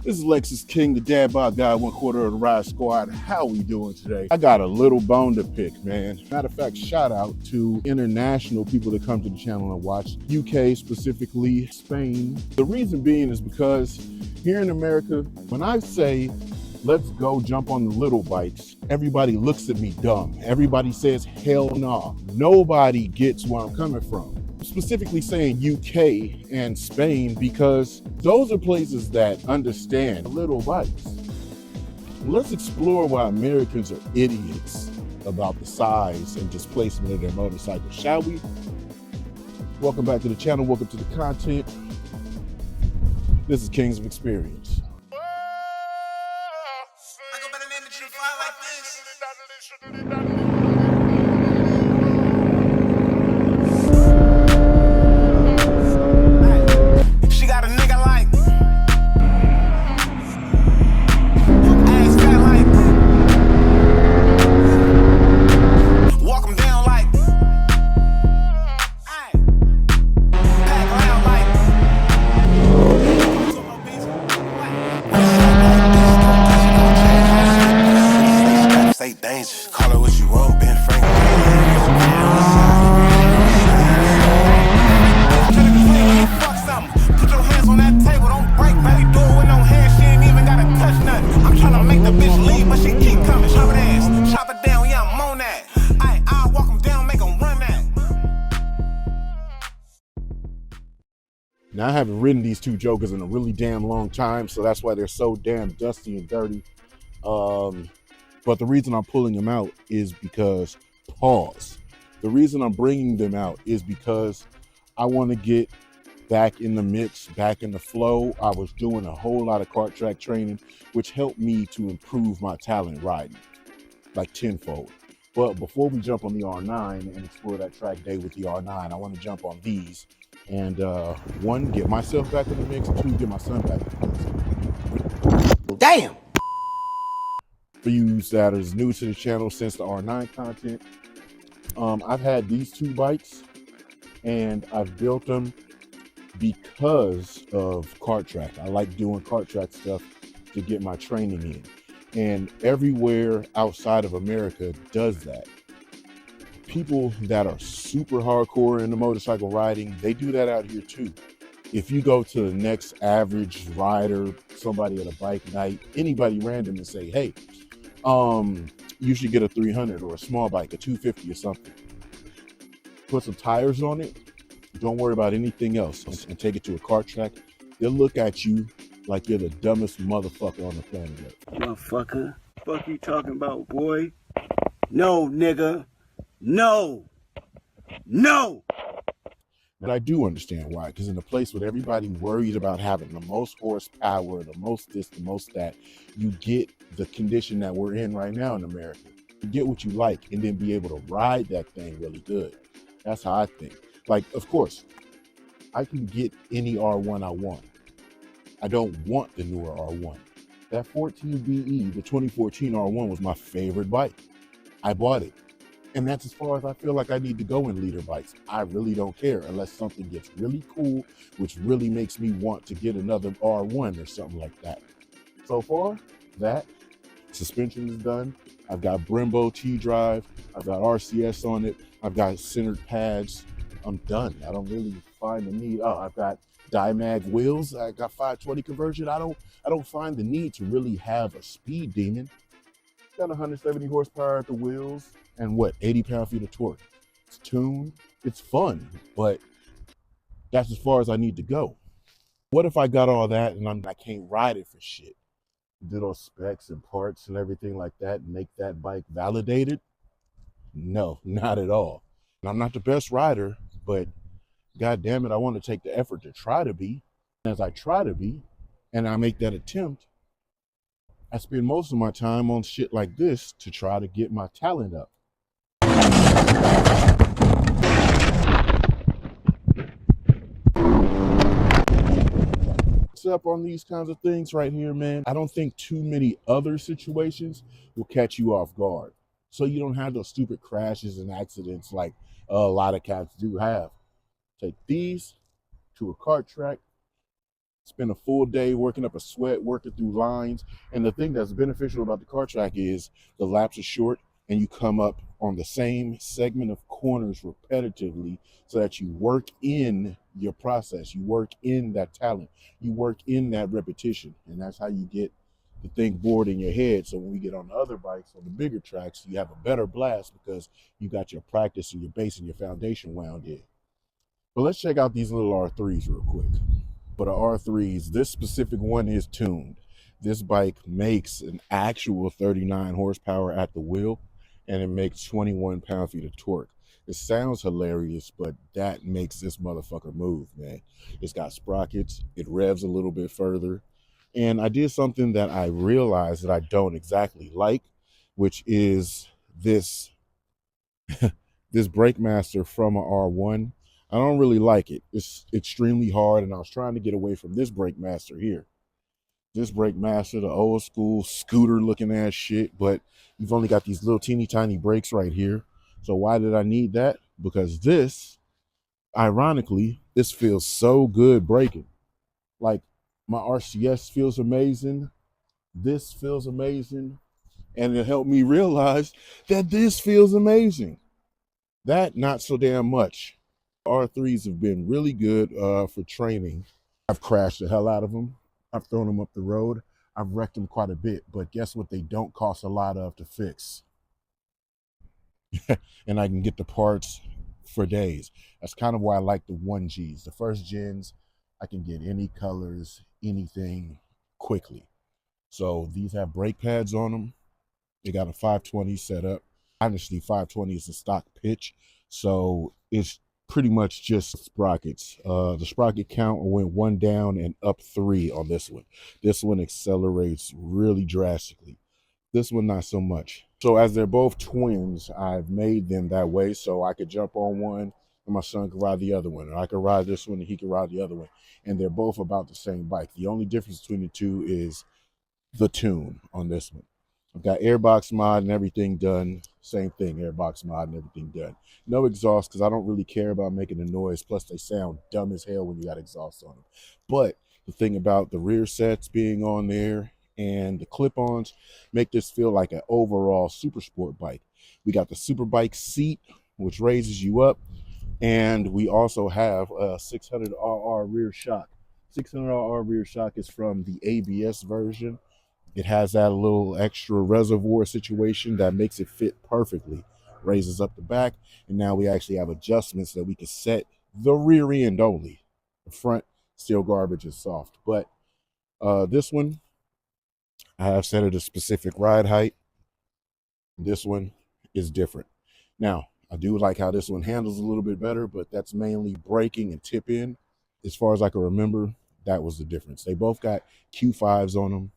This is Lexus King, the dad bod guy, 1/4 of the Ride Squad. How we doing today? I got a little bone to pick, man. Matter of fact, shout out to international people that come to the channel and watch. UK, specifically Spain. The reason being is because here in America, when I say, let's go jump on the little bikes, everybody looks at me dumb. Everybody says, hell no. Nobody gets where I'm coming from. Specifically saying UK and Spain because those are places that understand little bikes. Let's explore why Americans are idiots about the size and displacement of their motorcycles, shall we? Welcome back to the channel. Welcome to the content. This is Kings of Experience. Call it what you want, Ben Frank. Fuck something. Put your hands on that table, don't break, baby. Do it with no hands, she ain't even gotta touch nothing. I'm trying to make the bitch leave, but she keep coming. Chop it ass, chop it down, yeah, I'm on that. I'll walk them down, make them run that. Now, I haven't ridden these two jokers in a really damn long time, so that's why they're so damn dusty and dirty. But the reason I'm pulling them out is because, pause. The reason I'm bringing them out is because I want to get back in the mix, back in the flow. I was doing a whole lot of kart track training, which helped me to improve my talent riding, like tenfold. But before we jump on the R9 and explore that track day with the R9, I want to jump on these and one, get myself back in the mix, two, get my son back in the mix. Damn! For you that is new to the channel since the R9 content, I've had these two bikes and I've built them because of kart track. I like doing kart track stuff to get my training in, and everywhere outside of America does that. People that are super hardcore into motorcycle riding, they do that out here too. If you go to the next average rider, somebody at a bike night, anybody random, and say, hey, you should get a 300 or a small bike, a 250 or something. Put some tires on it. Don't worry about anything else and take it to a kart track. They'll look at you like you're the dumbest motherfucker on the planet Earth. Motherfucker, fuck you talking about, boy? No, nigga. No. No. But I do understand why, because in a place with everybody worried about having the most horsepower, the most this, the most that, you get the condition that we're in right now in America. You get what you like and then be able to ride that thing really good. That's how I think. Like, of course, I can get any R1 I want. I don't want the newer R1. That 14BE, the 2014 R1 was my favorite bike. I bought it. And that's as far as I feel like I need to go in leader bikes. I really don't care unless something gets really cool, which really makes me want to get another R1 or something like that. So far, that suspension is done. I've got Brembo T-Drive. I've got RCS on it. I've got centered pads. I'm done. I don't really find the need. Oh, I've got Dimag wheels. I got 520 conversion. I don't find the need to really have a speed demon. Got 170 horsepower at the wheels and what, 80 pound-feet of torque. It's tuned, it's fun, but that's as far as I need to go. What if I got all that and I can't ride it for shit? Do those specs and parts and everything like that and make that bike validated? No, not at all. And I'm not the best rider, but God damn it, I want to take the effort to try to be. As I try to be, and I make that attempt, I spend most of my time on shit like this to try to get my talent up. What's up on these kinds of things right here, man? I don't think too many other situations will catch you off guard. So you don't have those stupid crashes and accidents like a lot of cats do have. Take these to a kart track, Spend a full day working up a sweat, working through lines. And the thing that's beneficial about the kart track is the laps are short and you come up on the same segment of corners repetitively so that you work in your process, you work in that talent, you work in that repetition. And that's how you get the thing bored in your head. So when we get on the other bikes, on the bigger tracks, you have a better blast because you got your practice and your base and your foundation wound in. But let's check out these little R3s real quick. But the R3s, this specific one is tuned. This bike makes an actual 39 horsepower at the wheel, and it makes 21 pound-feet of torque. It sounds hilarious, but that makes this motherfucker move, man. It's got sprockets, it revs a little bit further, and I did something that I realized that I don't exactly like, which is this this brake master from a R1. I don't really like it. It's extremely hard, and I was trying to get away from this brake master here. This brake master, the old school scooter looking ass shit, but you've only got these little teeny tiny brakes right here. So why did I need that? Because this, ironically, this feels so good braking. Like my RCS feels amazing. This feels amazing. And it helped me realize that this feels amazing. That, not so damn much. R3s have been really good for training. I've crashed the hell out of them. I've thrown them up the road. I've wrecked them quite a bit, but guess what they don't cost a lot of to fix? And I can get the parts for days. That's kind of why I like the 1Gs. The first gens, I can get any colors, anything quickly. So these have brake pads on them. They got a 520 set up. Honestly, 520 is the stock pitch, so it's pretty much just sprockets. The sprocket count went 1 down and up 3 on this one. This one accelerates really drastically. This one, not so much. So as they're both twins, I've made them that way so I could jump on one and my son could ride the other one. Or I could ride this one and he could ride the other one. And they're both about the same bike. The only difference between the two is the tune on this one. I've got airbox mod and everything done. Same thing, airbox mod and everything done. No exhaust because I don't really care about making a noise. Plus, they sound dumb as hell when you got exhaust on them. But the thing about the rear sets being on there and the clip-ons make this feel like an overall super sport bike. We got the super bike seat, which raises you up. And we also have a 600RR rear shock. 600RR rear shock is from the ABS version. It has that little extra reservoir situation that makes it fit perfectly. Raises up the back, and now we actually have adjustments that we can set the rear end only. The front, still garbage, is soft. But this one, I have set it a specific ride height. This one is different. Now, I do like how this one handles a little bit better, but that's mainly braking and tip in. As far as I can remember, that was the difference. They both got Q5s on them.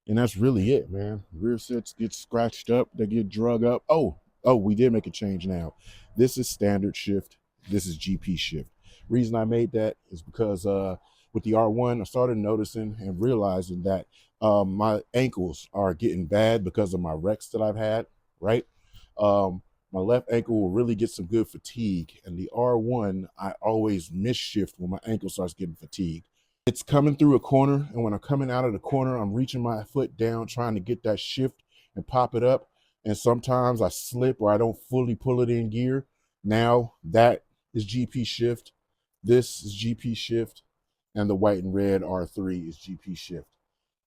And that's really it, man. Rear sets get scratched up, they get drug up. Oh, we did make a change now. This is standard shift. This is GP shift. Reason I made that is because with the R1, I started noticing and realizing that my ankles are getting bad because of my wrecks that I've had, right? My left ankle will really get some good fatigue. And the R1, I always miss shift when my ankle starts getting fatigued. It's coming through a corner, and when I'm coming out of the corner, I'm reaching my foot down, trying to get that shift and pop it up. And sometimes I slip or I don't fully pull it in gear. Now that is GP shift. This is GP shift. And the white and red R3 is GP shift.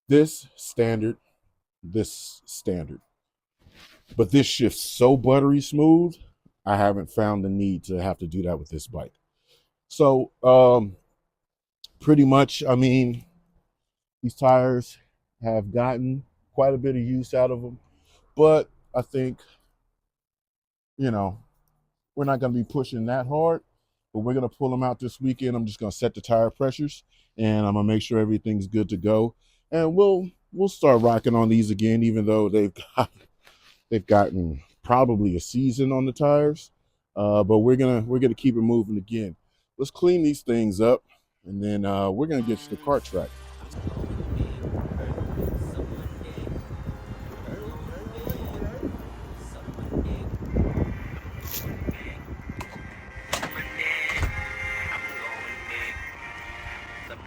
This standard, this standard. But this shifts so buttery smooth, I haven't found the need to have to do that with this bike. So, pretty much, I mean, these tires have gotten quite a bit of use out of them, but I think, you know, we're not going to be pushing that hard, but we're going to pull them out this weekend. I'm just going to set the tire pressures and I'm going to make sure everything's good to go. And we'll start rocking on these again, even though they've gotten probably a season on the tires. But we're gonna keep it moving again. Let's clean these things up. And then we're going to get to the kart track.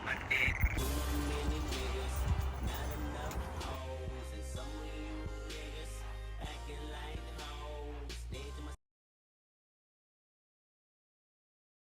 Too many niggas